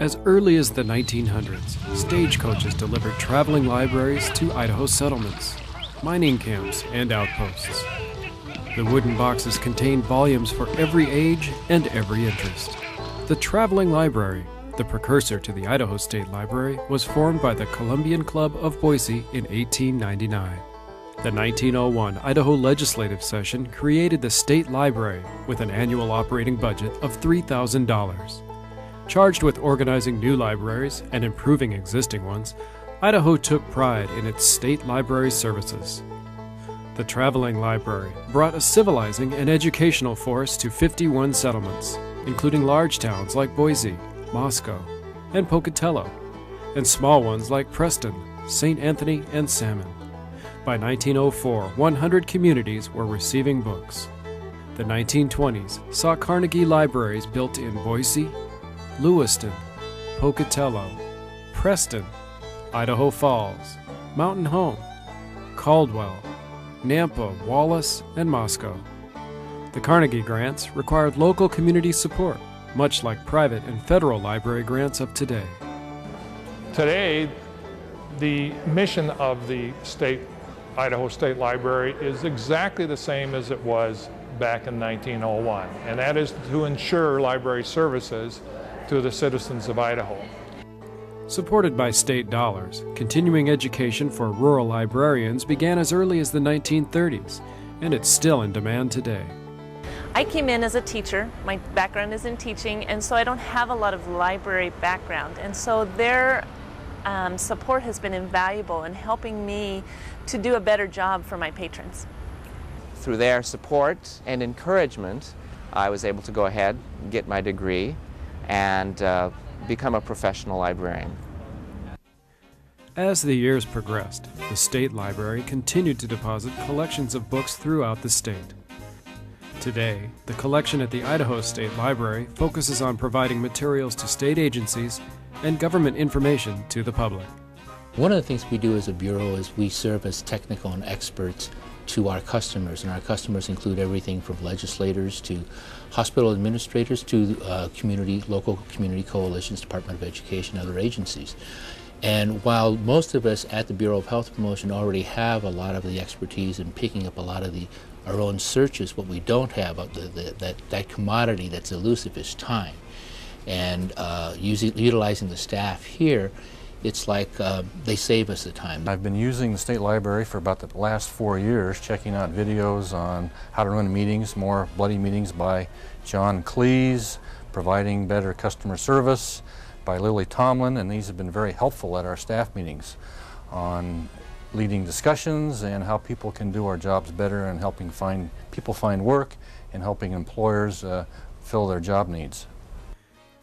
As early as the 1900s, stagecoaches delivered traveling libraries to Idaho settlements, mining camps, and outposts. The wooden boxes contained volumes for every age and every interest. The Traveling Library, the precursor to the Idaho State Library, was formed by the Columbian Club of Boise in 1899. The 1901 Idaho legislative session created the State Library with an annual operating budget of $3,000. Charged with organizing new libraries and improving existing ones, Idaho took pride in its state library services. The Traveling Library brought a civilizing and educational force to 51 settlements, including large towns like Boise, Moscow, and Pocatello, and small ones like Preston, St. Anthony, and Salmon. By 1904, 100 communities were receiving books. The 1920s saw Carnegie libraries built in Boise, Lewiston, Pocatello, Preston, Idaho Falls, Mountain Home, Caldwell, Nampa, Wallace, and Moscow. The Carnegie grants required local community support, much like private and federal library grants of today. Today, the mission of the Idaho State Library is exactly the same as it was back in 1901, and that is to ensure library services to the citizens of Idaho. Supported by state dollars, continuing education for rural librarians began as early as the 1930s, and it's still in demand today. I came in as a teacher. My background is in teaching, and so I don't have a lot of library background, and so their support has been invaluable in helping me to do a better job for my patrons. Through their support and encouragement, I was able to go ahead and get my degree and become a professional librarian. As the years progressed, the State Library continued to deposit collections of books throughout the state. Today, the collection at the Idaho State Library focuses on providing materials to state agencies and government information to the public. One of the things we do as a bureau is we serve as technical and experts to our customers, and our customers include everything from legislators to hospital administrators to local community coalitions, Department of Education, other agencies. And while most of us at the Bureau of Health Promotion already have a lot of the expertise in picking up a lot of our own searches, what we don't have, that commodity that's elusive, is time. And utilizing the staff here, it's like they save us the time. I've been using the State Library for about the last 4 years, checking out videos on how to run meetings, more bloody meetings by John Cleese, providing better customer service by Lily Tomlin, and these have been very helpful at our staff meetings on leading discussions and how people can do our jobs better and helping people find work and helping employers fill their job needs.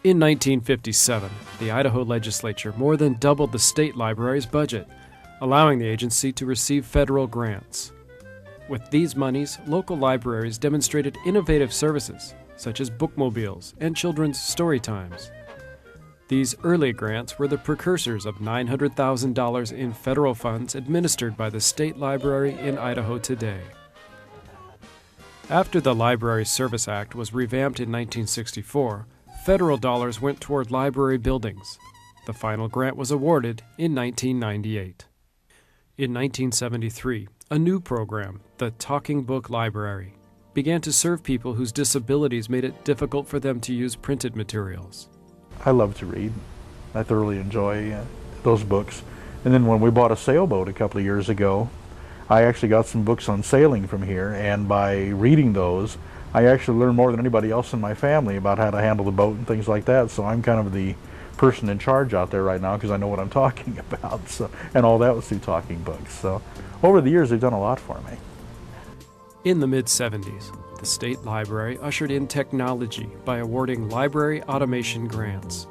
In 1957, the Idaho legislature more than doubled the state library's budget, allowing the agency to receive federal grants. With these monies, local libraries demonstrated innovative services, such as bookmobiles and children's story times. These early grants were the precursors of $900,000 in federal funds administered by the State Library in Idaho today. After the Library Service Act was revamped in 1964, federal dollars went toward library buildings. The final grant was awarded in 1998. In 1973, a new program, the Talking Book Library, began to serve people whose disabilities made it difficult for them to use printed materials. I love to read. I thoroughly enjoy those books. And then when we bought a sailboat a couple of years ago, I actually got some books on sailing from here, and by reading those, I actually learned more than anybody else in my family about how to handle the boat and things like that. So I'm kind of the person in charge out there right now because I know what I'm talking about. So, and all that was through talking books. So over the years, they've done a lot for me. In the mid-70s, the State Library ushered in technology by awarding library automation grants.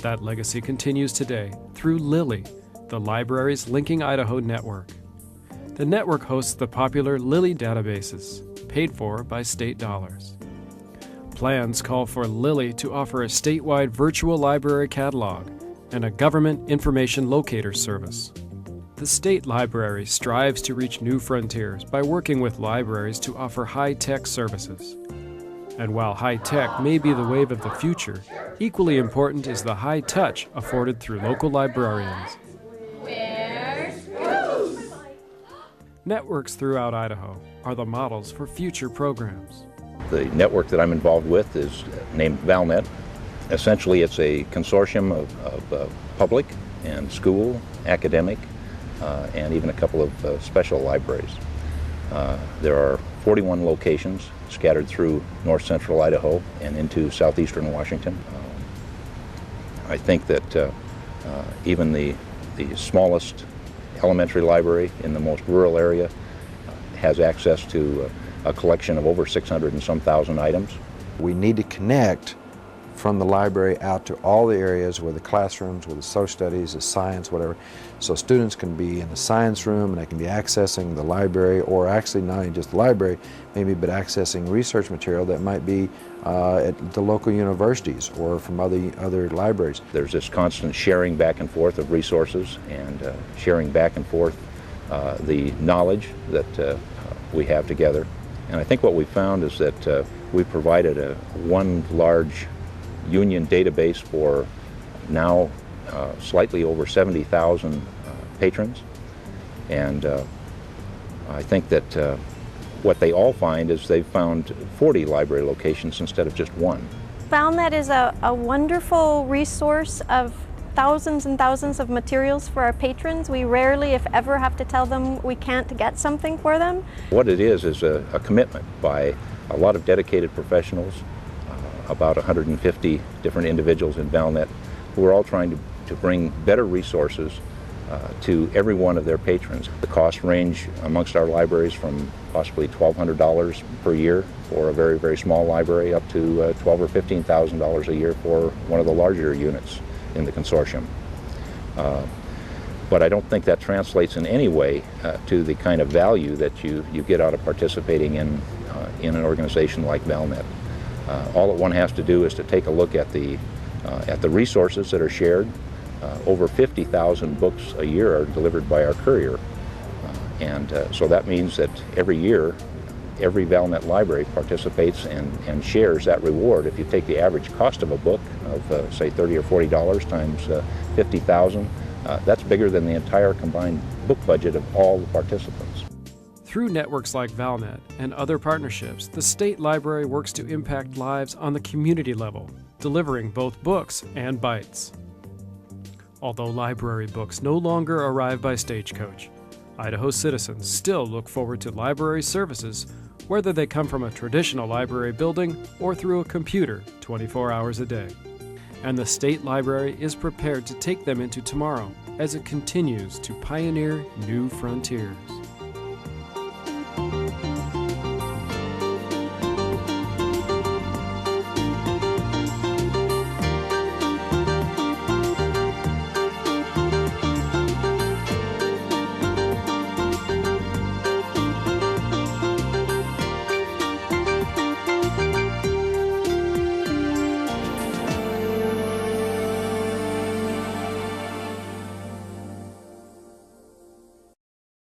That legacy continues today through Lily, the library's Linking Idaho network. The network hosts the popular Lily databases, paid for by state dollars. Plans call for Lily to offer a statewide virtual library catalog and a government information locator service. The State Library strives to reach new frontiers by working with libraries to offer high-tech services. And while high-tech may be the wave of the future, equally important is the high touch afforded through local librarians. Networks throughout Idaho are the models for future programs. The network that I'm involved with is named ValNet. Essentially, it's a consortium of public and school, academic, and even a couple of special libraries. There are 41 locations scattered through north-central Idaho and into southeastern Washington. I think that even the smallest elementary library in the most rural area has access to a collection of over 600 and some thousand items. We need to connect from the library out to all the areas where the classrooms, where the social studies, the science, whatever, so students can be in the science room and they can be accessing the library, or actually not only just the library, maybe, but accessing research material that might be at the local universities or from other libraries. There's this constant sharing back and forth of resources and sharing back and forth the knowledge that we have together. And I think what we found is that we provided one large union database for now slightly over 70,000 patrons. And I think that what they all find is they've found 40 library locations instead of just one. ValNet is a wonderful resource of thousands and thousands of materials for our patrons. We rarely, if ever, have to tell them we can't get something for them. What it is a commitment by a lot of dedicated professionals, about 150 different individuals in ValNet, who are all trying to bring better resources to every one of their patrons. The costs range amongst our libraries from possibly $1,200 per year for a very, very small library up to $12,000 or $15,000 a year for one of the larger units in the consortium. But I don't think that translates in any way to the kind of value that you get out of participating in an organization like ValNet. All that one has to do is to take a look at the resources that are shared. Over 50,000 books a year are delivered by our courier. So that means that every year, every ValNet library participates and shares that reward. If you take the average cost of a book of, say, $30 or $40 times 50,000, that's bigger than the entire combined book budget of all the participants. Through networks like ValNet and other partnerships, the State Library works to impact lives on the community level, delivering both books and bites. Although library books no longer arrive by stagecoach, Idaho citizens still look forward to library services, whether they come from a traditional library building or through a computer 24 hours a day. And the State Library is prepared to take them into tomorrow as it continues to pioneer new frontiers.